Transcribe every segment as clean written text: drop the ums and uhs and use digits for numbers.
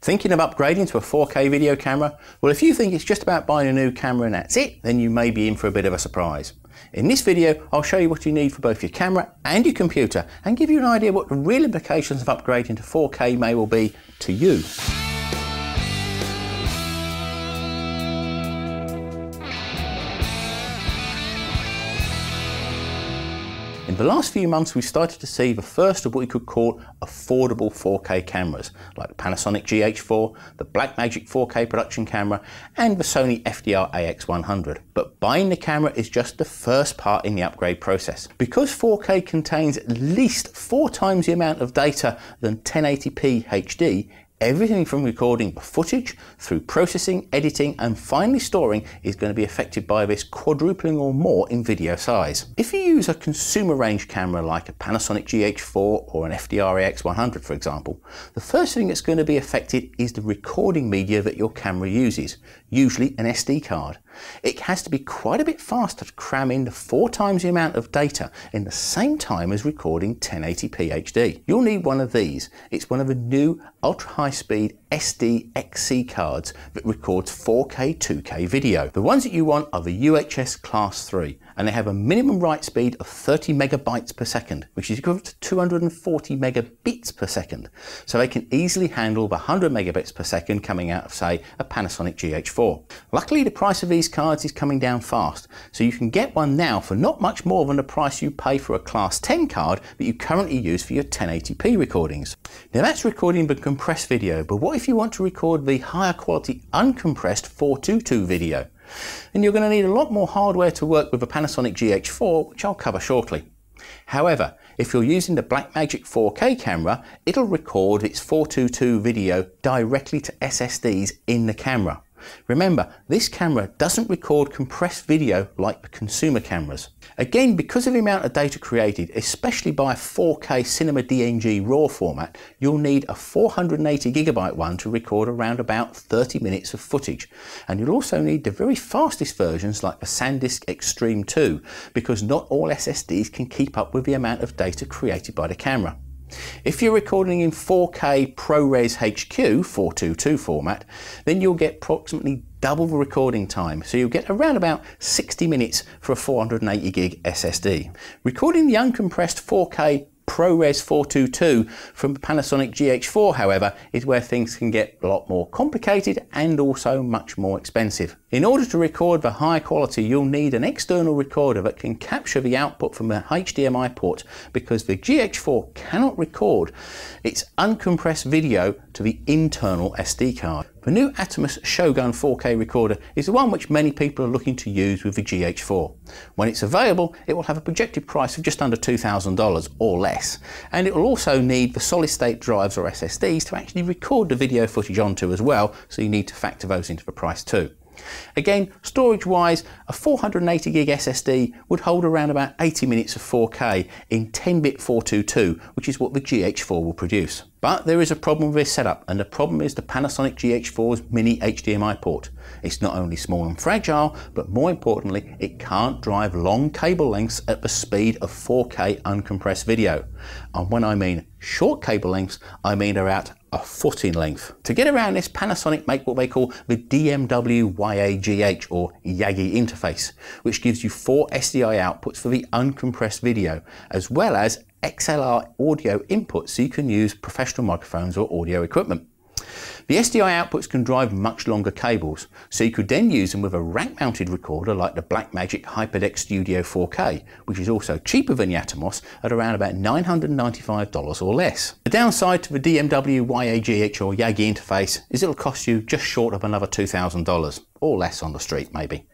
Thinking of upgrading to a 4K video camera? Well, if you think it's just about buying a new camera and that's it, then you may be in for a bit of a surprise. In this video, I'll show you what you need for both your camera and your computer and give you an idea what the real implications of upgrading to 4K may well be to you. In the last few months, we've started to see the first of what we could call affordable 4K cameras, like the Panasonic GH4, the Blackmagic 4K production camera, and the Sony FDR AX100. But buying the camera is just the first part in the upgrade process. Because 4K contains at least 4 times the amount of data than 1080p HD, everything from recording the footage through processing, editing and finally storing is going to be affected by this quadrupling or more in video size. If you use a consumer range camera like a Panasonic GH4 or an FDR AX100 for example, the first thing that's going to be affected is the recording media that your camera uses, usually an SD card. It has to be quite a bit faster to cram in the 4 times the amount of data in the same time as recording 1080p HD. You'll need one of these. It's one of the new ultra high speed SDXC cards that records 4K 2K video. The ones that you want are the UHS Class 3 and they have a minimum write speed of 30 megabytes per second, which is equivalent to 240 megabits per second. So they can easily handle the 100 megabits per second coming out of, say, a Panasonic GH4. Luckily, the price of these cards is coming down fast, so you can get one now for not much more than the price you pay for a Class 10 card that you currently use for your 1080p recordings. Now that's recording the compressed video, but what if you want to record the higher quality uncompressed 422 video? And you're going to need a lot more hardware to work with the Panasonic GH4, which I'll cover shortly. However, if you're using the Blackmagic 4K camera, it'll record its 422 video directly to SSDs in the camera. Remember, this camera doesn't record compressed video like the consumer cameras. Again, because of the amount of data created, especially by a 4K Cinema DNG RAW format, you'll need a 480GB one to record around about 30 minutes of footage. And you'll also need the very fastest versions like the SanDisk Extreme 2, because not all SSDs can keep up with the amount of data created by the camera. If you're recording in 4K ProRes HQ 422 format, then you'll get approximately double the recording time, so you'll get around about 60 minutes for a 480GB SSD. Recording the uncompressed 4K ProRes 422 from Panasonic GH4, however, is where things can get a lot more complicated and also much more expensive. In order to record the high quality, you'll need an external recorder that can capture the output from the HDMI port, because the GH4 cannot record its uncompressed video to the internal SD card. The new Atomos Shogun 4K recorder is the one which many people are looking to use with the GH4. When it's available, it will have a projected price of just under $2,000 or less, and it will also need the solid state drives or SSDs to actually record the video footage onto as well, so you need to factor those into the price too. Again, storage wise, a 480GB SSD would hold around about 80 minutes of 4K in 10-bit 422, which is what the GH4 will produce. But there is a problem with this setup, and the problem is the Panasonic GH4's mini HDMI port. It's not only small and fragile, but more importantly, it can't drive long cable lengths at the speed of 4K uncompressed video. And when I mean short cable lengths, I mean about a foot in length. To get around this, Panasonic make what they call the DMW-YAGH or YAGH interface, which gives you 4 SDI outputs for the uncompressed video, as well as XLR audio inputs so you can use professional microphones or audio equipment. The SDI outputs can drive much longer cables, so you could then use them with a rack-mounted recorder like the Blackmagic HyperDeck Studio 4K, which is also cheaper than the Atomos at around about $995 or less. The downside to the DMW-YAGH or YAGH interface is it'll cost you just short of another $2,000, or less on the street maybe.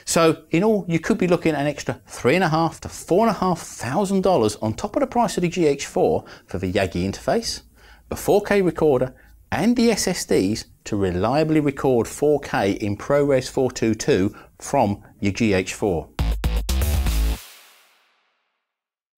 So in all, you could be looking at an extra $3,500 to $4,500 on top of the price of the GH4 for the YAGH interface, the 4K recorder and the SSDs to reliably record 4K in ProRes 422 from your GH4.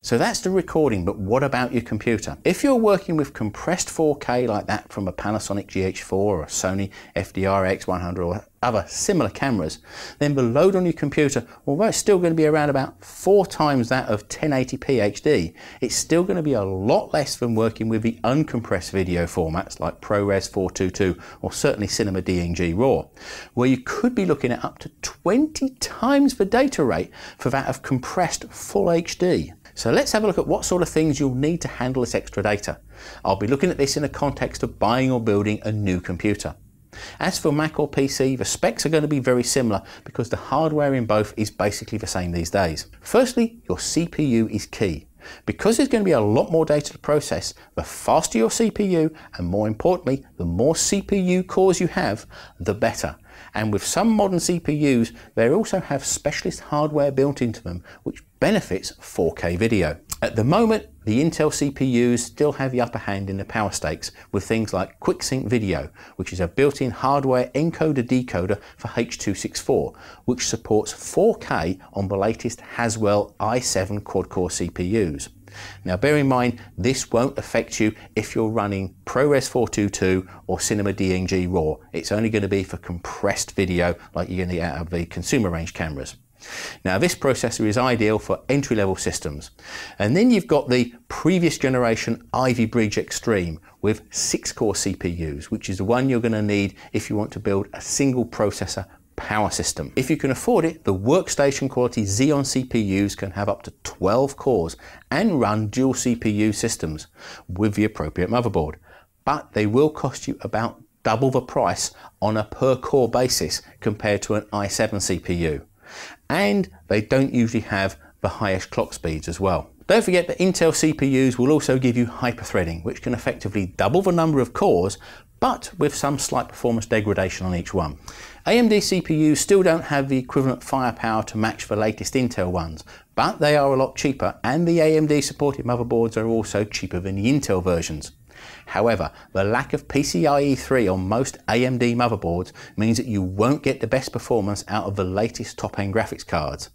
So that's the recording, but what about your computer? If you're working with compressed 4K like that from a Panasonic GH4 or a Sony FDR AX100 or other similar cameras, then the load on your computer, although it's still going to be around about 4 times that of 1080p HD, it's still going to be a lot less than working with the uncompressed video formats like ProRes 422 or certainly Cinema DNG RAW, where you could be looking at up to 20 times the data rate for that of compressed full HD. So let's have a look at what sort of things you'll need to handle this extra data. I'll be looking at this in the context of buying or building a new computer. As for Mac or PC, the specs are going to be very similar because the hardware in both is basically the same these days. Firstly, your CPU is key. Because there's going to be a lot more data to process, the faster your CPU and more importantly, the more CPU cores you have, the better. And with some modern CPUs, they also have specialist hardware built into them which benefits 4K video. At the moment, the Intel CPUs still have the upper hand in the power stakes with things like QuickSync Video, which is a built-in hardware encoder-decoder for H.264, which supports 4K on the latest Haswell i7 quad-core CPUs. Now bear in mind, this won't affect you if you're running ProRes 422 or Cinema DNG RAW. It's only going to be for compressed video like you're going to get out of the consumer range cameras. Now this processor is ideal for entry-level systems. And then you've got the previous generation Ivy Bridge Extreme with 6-core CPUs, which is the one you're going to need if you want to build a single processor power system. If you can afford it, the workstation quality Xeon CPUs can have up to 12 cores and run dual CPU systems with the appropriate motherboard. But they will cost you about double the price on a per core basis compared to an i7 CPU. And they don't usually have the highest clock speeds as well. Don't forget that Intel CPUs will also give you hyperthreading, which can effectively double the number of cores, but with some slight performance degradation on each one. AMD CPUs still don't have the equivalent firepower to match the latest Intel ones, but they are a lot cheaper, and the AMD supported motherboards are also cheaper than the Intel versions. However, the lack of PCIe 3 on most AMD motherboards means that you won't get the best performance out of the latest top-end graphics cards.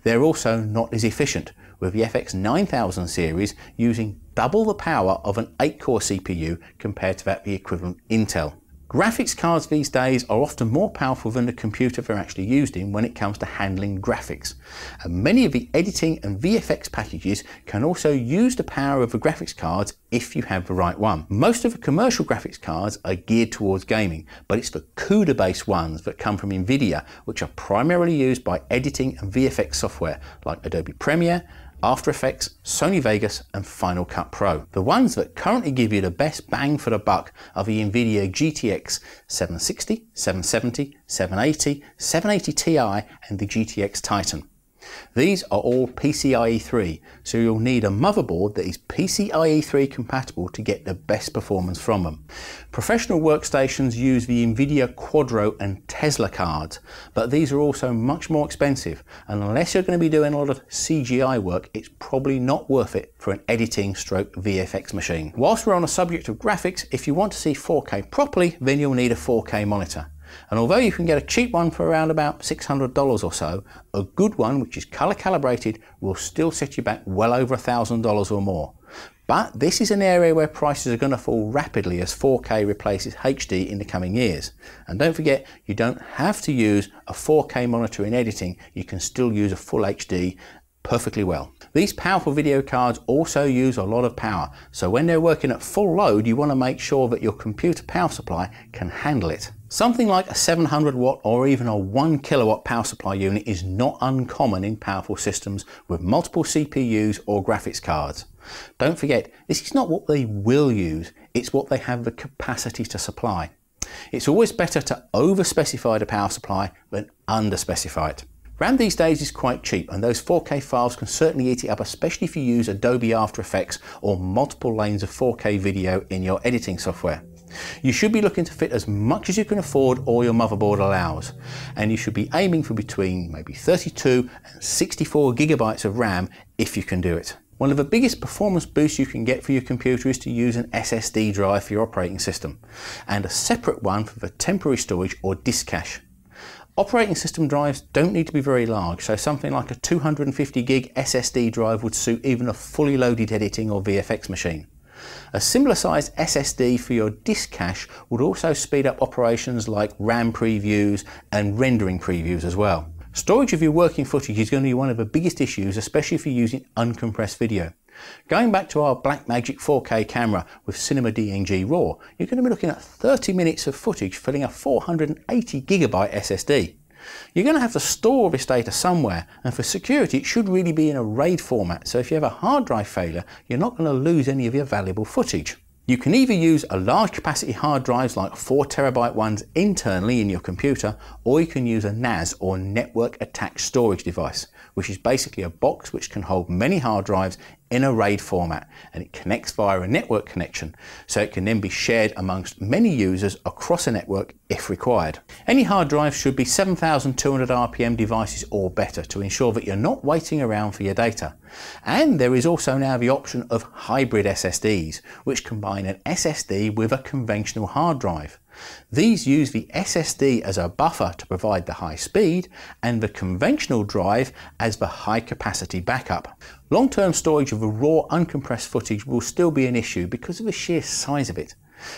They're also not as efficient, with the FX 9000 series using double the power of an 8-core CPU compared to that the equivalent Intel. Graphics cards these days are often more powerful than the computer they're actually used in when it comes to handling graphics. And many of the editing and VFX packages can also use the power of the graphics cards if you have the right one. Most of the commercial graphics cards are geared towards gaming, but it's the CUDA-based ones that come from NVIDIA, which are primarily used by editing and VFX software like Adobe Premiere, After Effects, Sony Vegas and Final Cut Pro. The ones that currently give you the best bang for the buck are the NVIDIA GTX 760, 770, 780, 780 Ti and the GTX Titan. These are all PCIe 3, so you'll need a motherboard that is PCIe 3 compatible to get the best performance from them. Professional workstations use the NVIDIA Quadro and Tesla cards, but these are also much more expensive, and unless you're going to be doing a lot of CGI work, it's probably not worth it for an editing stroke VFX machine. Whilst we're on the subject of graphics, if you want to see 4K properly, then you'll need a 4K monitor. And although you can get a cheap one for around about $600 or so, a good one which is color calibrated will still set you back well over $1,000 or more. But this is an area where prices are going to fall rapidly as 4K replaces HD in the coming years. And don't forget, you don't have to use a 4K monitor in editing, you can still use a full HD perfectly well. These powerful video cards also use a lot of power, so when they're working at full load, you want to make sure that your computer power supply can handle it. Something like a 700 watt or even a 1 kilowatt power supply unit is not uncommon in powerful systems with multiple CPUs or graphics cards. Don't forget, this is not what they will use, it's what they have the capacity to supply. It's always better to over-specify the power supply than under-specify it. RAM these days is quite cheap, and those 4K files can certainly eat it up, especially if you use Adobe After Effects or multiple lanes of 4K video in your editing software. You should be looking to fit as much as you can afford or your motherboard allows, and you should be aiming for between maybe 32 and 64 gigabytes of RAM if you can do it. One of the biggest performance boosts you can get for your computer is to use an SSD drive for your operating system, and a separate one for the temporary storage or disk cache. Operating system drives don't need to be very large, so something like a 250 gig SSD drive would suit even a fully loaded editing or VFX machine. A similar sized SSD for your disk cache would also speed up operations like RAM previews and rendering previews as well. Storage of your working footage is going to be one of the biggest issues, especially if you're using uncompressed video. Going back to our Blackmagic 4K camera with Cinema DNG RAW, you're going to be looking at 30 minutes of footage filling a 480 gigabyte SSD. You're going to have to store this data somewhere, and for security it should really be in a RAID format, so if you have a hard drive failure you're not going to lose any of your valuable footage. You can either use a large capacity hard drives like 4TB ones internally in your computer, or you can use a NAS or network attached storage device, which is basically a box which can hold many hard drives in a RAID format, and it connects via a network connection, so it can then be shared amongst many users across a network if required. Any hard drive should be 7,200 RPM devices or better to ensure that you're not waiting around for your data. And there is also now the option of hybrid SSDs, which combine an SSD with a conventional hard drive. These use the SSD as a buffer to provide the high speed and the conventional drive as the high capacity backup. Long-term storage of the raw uncompressed footage will still be an issue because of the sheer size of it.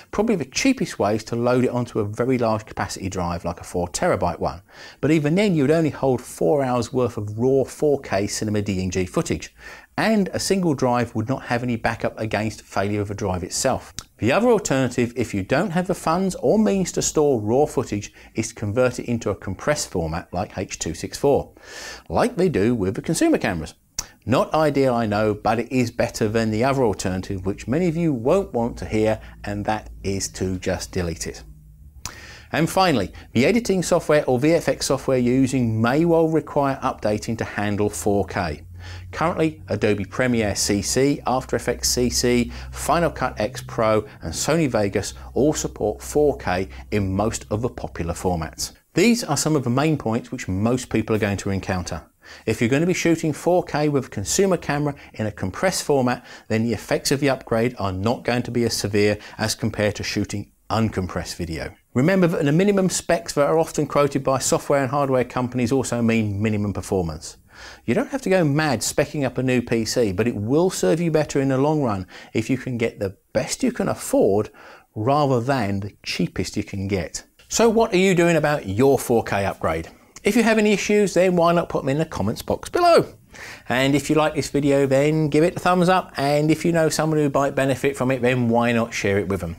Probably the cheapest way is to load it onto a very large capacity drive like a 4TB one, but even then you'd only hold 4 hours worth of raw 4K Cinema DNG footage, and a single drive would not have any backup against failure of the drive itself. The other alternative, if you don't have the funds or means to store raw footage, is to convert it into a compressed format like H.264, like they do with the consumer cameras. Not ideal, I know, but it is better than the other alternative, which many of you won't want to hear, and that is to just delete it. And finally, the editing software or VFX software you're using may well require updating to handle 4K. Currently, Adobe Premiere CC, After Effects CC, Final Cut X Pro and Sony Vegas all support 4K in most of the popular formats. These are some of the main points which most people are going to encounter. If you're going to be shooting 4K with a consumer camera in a compressed format, then the effects of the upgrade are not going to be as severe as compared to shooting uncompressed video. Remember that the minimum specs that are often quoted by software and hardware companies also mean minimum performance. You don't have to go mad speccing up a new PC, but it will serve you better in the long run if you can get the best you can afford rather than the cheapest you can get. So what are you doing about your 4K upgrade? If you have any issues, then why not put them in the comments box below? And if you like this video, then give it a thumbs up, and if you know someone who might benefit from it, then why not share it with them?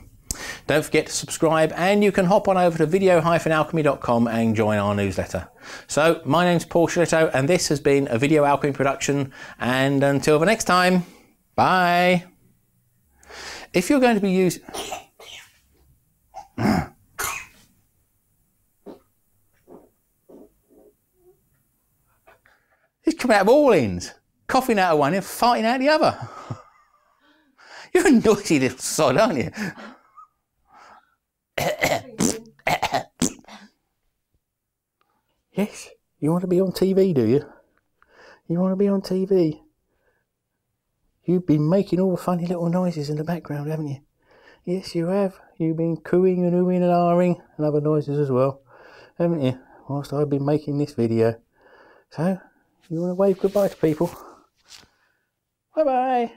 Don't forget to subscribe, and you can hop on over to video-alchemy.com and join our newsletter. So my name's Paul Shillito, and this has been a Video Alchemy production, and until the next time, bye. If you're going to be using... He's coming out of all ends, coughing out of one and farting out the other. You're a noisy little sod, aren't you? Yes, you want to be on TV, do you? You want to be on TV? You've been making all the funny little noises in the background, haven't you? Yes, you have. You've been cooing and oohing and ahhing and other noises as well, haven't you? Whilst I've been making this video. So, you want to wave goodbye to people? Bye bye.